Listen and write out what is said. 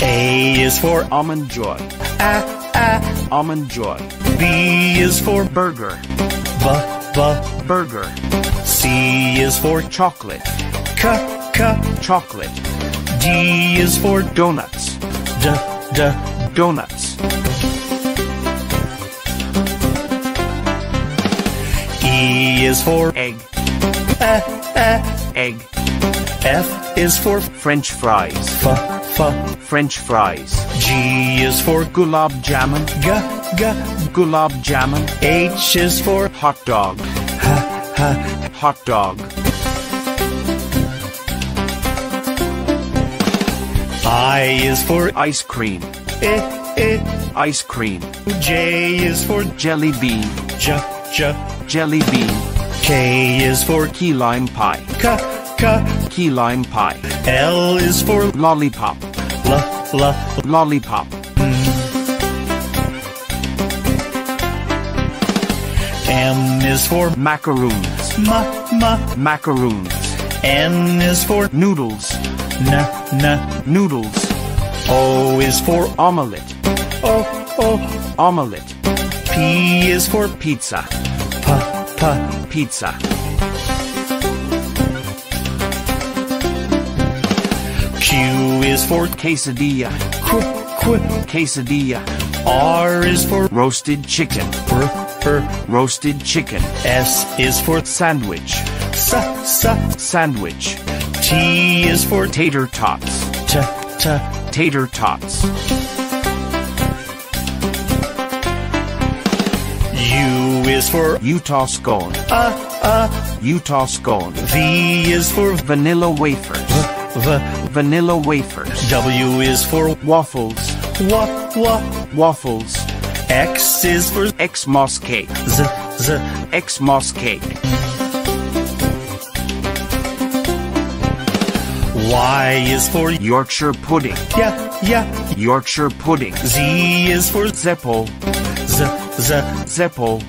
A is for Almond Joy. Almond Joy. B is for Burger. Burger. C is for Chocolate. Chocolate. D is for Donuts. Donuts. E is for Egg. Egg. F is for French fries. French fries. G is for Gulab jamun. Gulab jamun. H is for Hot dog. Hot dog. I is for Ice cream. Ice cream. J is for Jelly bean. Jelly bean. K is for Key lime pie. Key lime pie. L is for Lollipop. Lollipop. M is for Macaroons. Macaroons. N is for Noodles. Noodles. O is for Omelette. Omelette. P is for Pizza. Pizza. Q is for Quesadilla. Quesadilla. R is for Roasted chicken. Roasted chicken. S is for Sandwich. Sandwich. T is for Tater tots. Tater tots. U is for Utah scone. Utah scone. V is for Vanilla wafers. Vanilla wafers. W is for Waffles. Waffles. X is for Xmas cake. Xmas cake. Y is for Yorkshire pudding. Yorkshire pudding. Z is for Zeppo. Zeppo.